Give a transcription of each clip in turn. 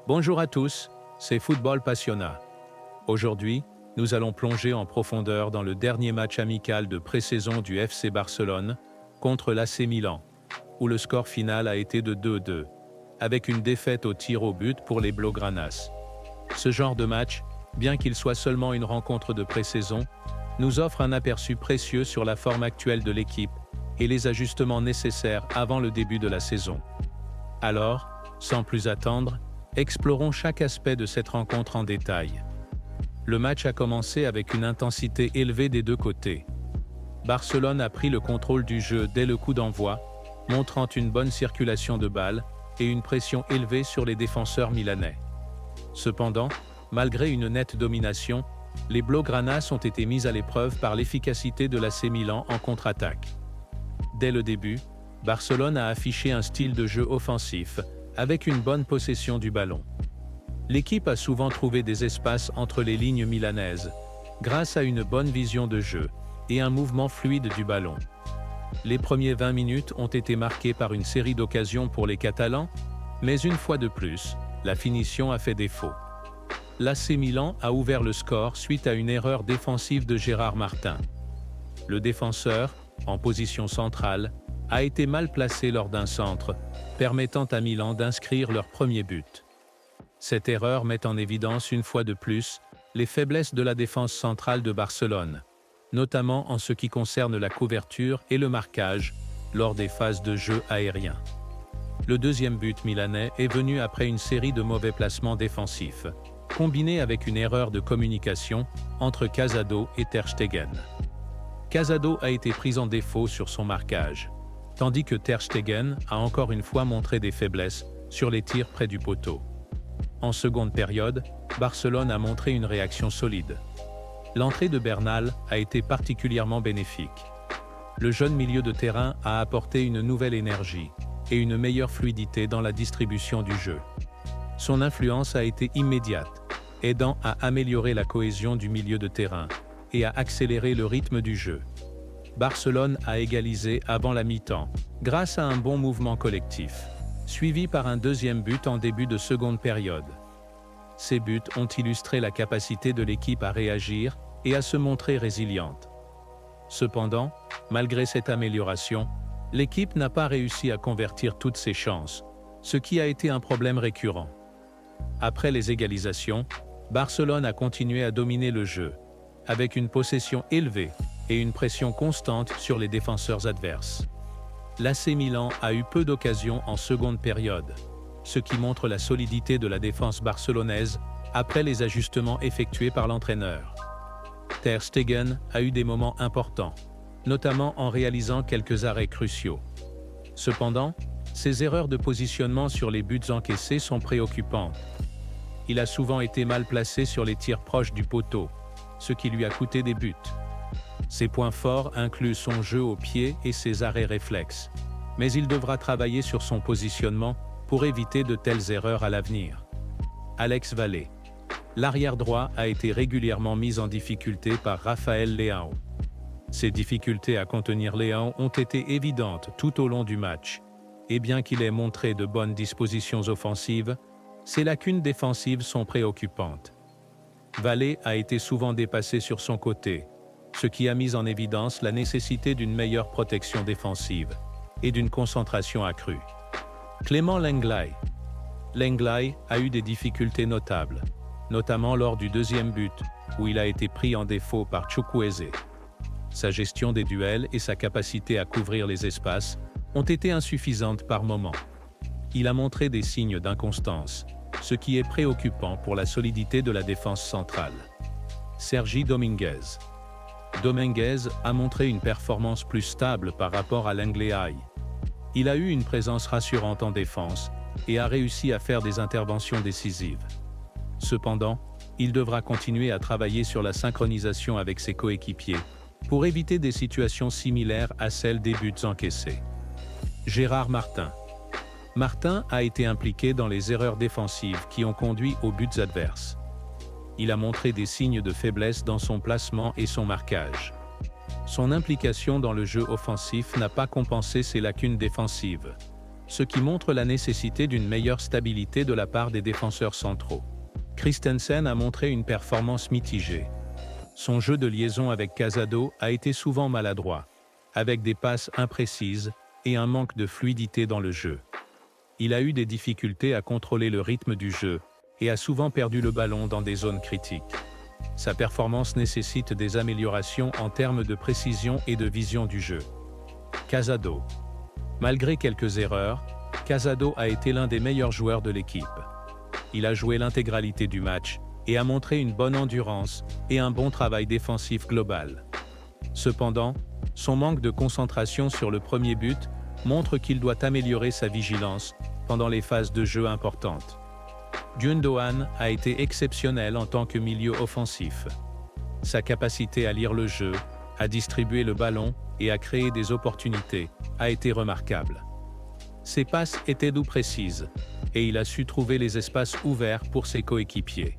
Bonjour à tous, c'est Football Passionna. Aujourd'hui, nous allons plonger en profondeur dans le dernier match amical de pré-saison du FC Barcelone contre l'AC Milan, où le score final a été de 2-2, avec une défaite au tir au but pour les Blaugranas. Ce genre de match, bien qu'il soit seulement une rencontre de pré-saison, nous offre un aperçu précieux sur la forme actuelle de l'équipe et les ajustements nécessaires avant le début de la saison. Alors, sans plus attendre, explorons chaque aspect de cette rencontre en détail. Le match a commencé avec une intensité élevée des deux côtés. Barcelone a pris le contrôle du jeu dès le coup d'envoi, montrant une bonne circulation de balles et une pression élevée sur les défenseurs milanais. Cependant, malgré une nette domination, les Blaugranas ont été mises à l'épreuve par l'efficacité de l'AC Milan en contre-attaque. Dès le début, Barcelone a affiché un style de jeu offensif, avec une bonne possession du ballon. L'équipe a souvent trouvé des espaces entre les lignes milanaises, grâce à une bonne vision de jeu et un mouvement fluide du ballon. Les premiers 20 minutes ont été marqués par une série d'occasions pour les Catalans, mais une fois de plus, la finition a fait défaut. L'AC Milan a ouvert le score suite à une erreur défensive de Gérard Martin. Le défenseur, en position centrale, a été mal placé lors d'un centre, permettant à Milan d'inscrire leur premier but. Cette erreur met en évidence une fois de plus les faiblesses de la défense centrale de Barcelone, notamment en ce qui concerne la couverture et le marquage lors des phases de jeu aérien. Le deuxième but milanais est venu après une série de mauvais placements défensifs, combinés avec une erreur de communication entre Casado et Ter Stegen. Casado a été pris en défaut sur son marquage, tandis que Ter Stegen a encore une fois montré des faiblesses sur les tirs près du poteau. En seconde période, Barcelone a montré une réaction solide. L'entrée de Bernal a été particulièrement bénéfique. Le jeune milieu de terrain a apporté une nouvelle énergie et une meilleure fluidité dans la distribution du jeu. Son influence a été immédiate, aidant à améliorer la cohésion du milieu de terrain et à accélérer le rythme du jeu. Barcelone a égalisé avant la mi-temps, grâce à un bon mouvement collectif, suivi par un deuxième but en début de seconde période. Ces buts ont illustré la capacité de l'équipe à réagir et à se montrer résiliente. Cependant, malgré cette amélioration, l'équipe n'a pas réussi à convertir toutes ses chances, ce qui a été un problème récurrent. Après les égalisations, Barcelone a continué à dominer le jeu, avec une possession élevée et une pression constante sur les défenseurs adverses. L'AC Milan a eu peu d'occasions en seconde période, ce qui montre la solidité de la défense barcelonaise après les ajustements effectués par l'entraîneur. Ter Stegen a eu des moments importants, notamment en réalisant quelques arrêts cruciaux. Cependant, ses erreurs de positionnement sur les buts encaissés sont préoccupantes. Il a souvent été mal placé sur les tirs proches du poteau, ce qui lui a coûté des buts. Ses points forts incluent son jeu au pied et ses arrêts réflexes, mais il devra travailler sur son positionnement pour éviter de telles erreurs à l'avenir. Alex Vallée. L'arrière droit a été régulièrement mis en difficulté par Rafael Leão. Ses difficultés à contenir Leão ont été évidentes tout au long du match, et bien qu'il ait montré de bonnes dispositions offensives, ses lacunes défensives sont préoccupantes. Vallée a été souvent dépassé sur son côté, ce qui a mis en évidence la nécessité d'une meilleure protection défensive et d'une concentration accrue. Clément Lenglet. Lenglet a eu des difficultés notables, notamment lors du deuxième but, où il a été pris en défaut par Chukwueze. Sa gestion des duels et sa capacité à couvrir les espaces ont été insuffisantes par moments. Il a montré des signes d'inconstance, ce qui est préoccupant pour la solidité de la défense centrale. Sergi Dominguez. Dominguez a montré une performance plus stable par rapport à Lenglet. Il a eu une présence rassurante en défense et a réussi à faire des interventions décisives. Cependant, il devra continuer à travailler sur la synchronisation avec ses coéquipiers pour éviter des situations similaires à celles des buts encaissés. Gérard Martin. Martin a été impliqué dans les erreurs défensives qui ont conduit aux buts adverses. Il a montré des signes de faiblesse dans son placement et son marquage. Son implication dans le jeu offensif n'a pas compensé ses lacunes défensives. ce qui montre la nécessité d'une meilleure stabilité de la part des défenseurs centraux. Christensen a montré une performance mitigée. Son jeu de liaison avec Casado a été souvent maladroit, avec des passes imprécises et un manque de fluidité dans le jeu. Il a eu des difficultés à contrôler le rythme du jeu et a souvent perdu le ballon dans des zones critiques. Sa performance nécessite des améliorations en termes de précision et de vision du jeu. Casado. Malgré quelques erreurs, Casado a été l'un des meilleurs joueurs de l'équipe. Il a joué l'intégralité du match et a montré une bonne endurance et un bon travail défensif global. Cependant, son manque de concentration sur le premier but montre qu'il doit améliorer sa vigilance pendant les phases de jeu importantes. Gundogan a été exceptionnel en tant que milieu offensif. Sa capacité à lire le jeu, à distribuer le ballon et à créer des opportunités a été remarquable. Ses passes étaient précises, et il a su trouver les espaces ouverts pour ses coéquipiers.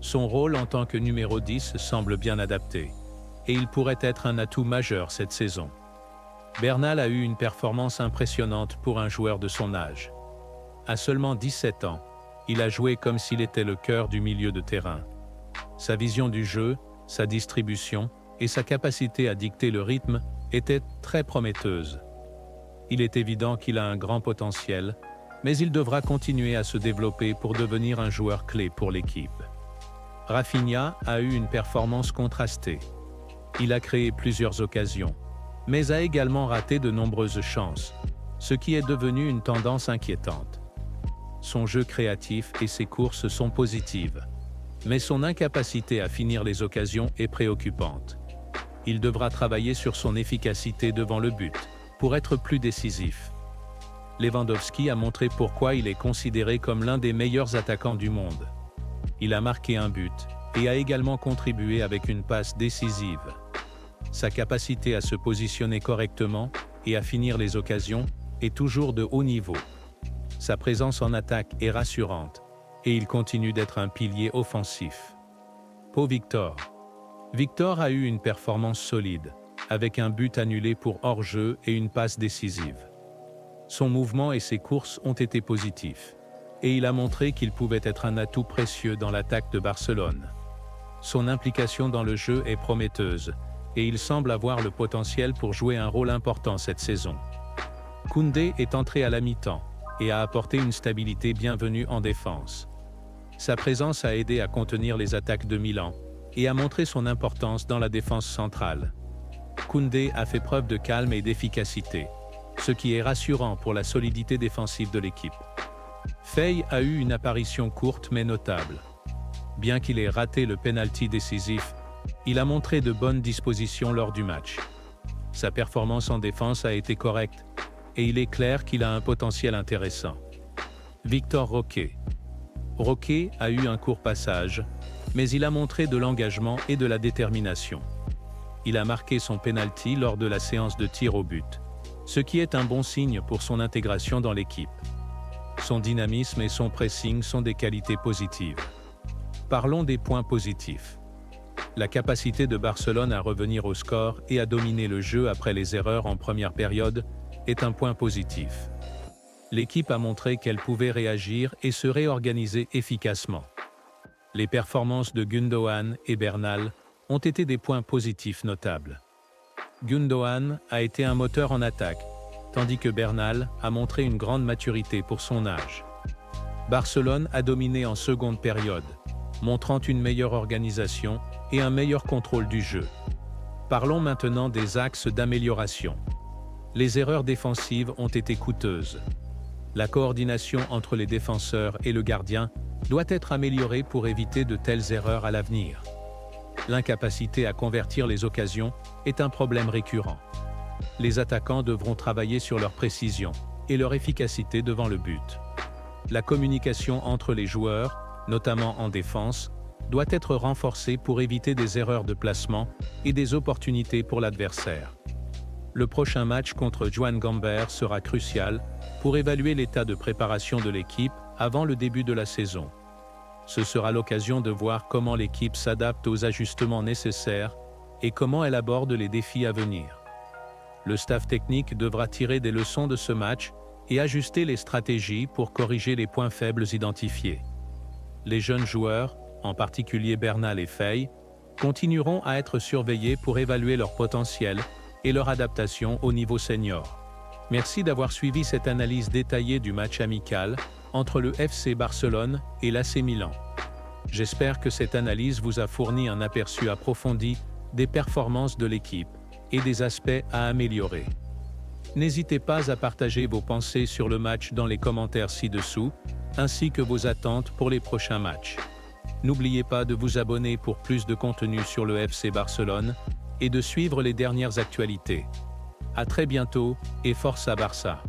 Son rôle en tant que numéro 10 semble bien adapté, et il pourrait être un atout majeur cette saison. Bernal a eu une performance impressionnante pour un joueur de son âge. À seulement 17 ans, il a joué comme s'il était le cœur du milieu de terrain. Sa vision du jeu, sa distribution et sa capacité à dicter le rythme étaient très prometteuses. Il est évident qu'il a un grand potentiel, mais il devra continuer à se développer pour devenir un joueur clé pour l'équipe. Rafinha a eu une performance contrastée. Il a créé plusieurs occasions, mais a également raté de nombreuses chances, ce qui est devenu une tendance inquiétante. Son jeu créatif et ses courses sont positives, mais son incapacité à finir les occasions est préoccupante. Il devra travailler sur son efficacité devant le but, pour être plus décisif. Lewandowski a montré pourquoi il est considéré comme l'un des meilleurs attaquants du monde. Il a marqué un but et a également contribué avec une passe décisive. Sa capacité à se positionner correctement et à finir les occasions est toujours de haut niveau. Sa présence en attaque est rassurante et il continue d'être un pilier offensif. Pau Victor. Victor a eu une performance solide, avec un but annulé pour hors-jeu et une passe décisive. Son mouvement et ses courses ont été positifs, et il a montré qu'il pouvait être un atout précieux dans l'attaque de Barcelone. Son implication dans le jeu est prometteuse, et il semble avoir le potentiel pour jouer un rôle important cette saison. Koundé est entré à la mi-temps, et a apporté une stabilité bienvenue en défense. Sa présence a aidé à contenir les attaques de Milan, et a montré son importance dans la défense centrale. Koundé a fait preuve de calme et d'efficacité, ce qui est rassurant pour la solidité défensive de l'équipe. Faye a eu une apparition courte mais notable. Bien qu'il ait raté le penalty décisif, il a montré de bonnes dispositions lors du match. Sa performance en défense a été correcte, et il est clair qu'il a un potentiel intéressant. Victor Roque. Roque a eu un court passage, mais il a montré de l'engagement et de la détermination. Il a marqué son penalty lors de la séance de tir au but, ce qui est un bon signe pour son intégration dans l'équipe. Son dynamisme et son pressing sont des qualités positives. Parlons des points positifs. La capacité de Barcelone à revenir au score et à dominer le jeu après les erreurs en première période est un point positif. L'équipe a montré qu'elle pouvait réagir et se réorganiser efficacement. Les performances de Gundogan et Bernal ont été des points positifs notables. Gundogan a été un moteur en attaque, tandis que Bernal a montré une grande maturité pour son âge. Barcelone a dominé en seconde période, montrant une meilleure organisation et un meilleur contrôle du jeu. Parlons maintenant des axes d'amélioration. Les erreurs défensives ont été coûteuses. La coordination entre les défenseurs et le gardien doit être améliorée pour éviter de telles erreurs à l'avenir. L'incapacité à convertir les occasions est un problème récurrent. Les attaquants devront travailler sur leur précision et leur efficacité devant le but. La communication entre les joueurs, notamment en défense, doit être renforcée pour éviter des erreurs de placement et des opportunités pour l'adversaire. Le prochain match contre Juan Gamber sera crucial pour évaluer l'état de préparation de l'équipe avant le début de la saison. Ce sera l'occasion de voir comment l'équipe s'adapte aux ajustements nécessaires et comment elle aborde les défis à venir. Le staff technique devra tirer des leçons de ce match et ajuster les stratégies pour corriger les points faibles identifiés. Les jeunes joueurs, en particulier Bernal et Faye, continueront à être surveillés pour évaluer leur potentiel et leur adaptation au niveau senior. Merci d'avoir suivi cette analyse détaillée du match amical entre le FC Barcelone et l'AC Milan. J'espère que cette analyse vous a fourni un aperçu approfondi des performances de l'équipe et des aspects à améliorer. N'hésitez pas à partager vos pensées sur le match dans les commentaires ci-dessous, ainsi que vos attentes pour les prochains matchs. N'oubliez pas de vous abonner pour plus de contenu sur le FC Barcelone et de suivre les dernières actualités. À très bientôt et force à Barça!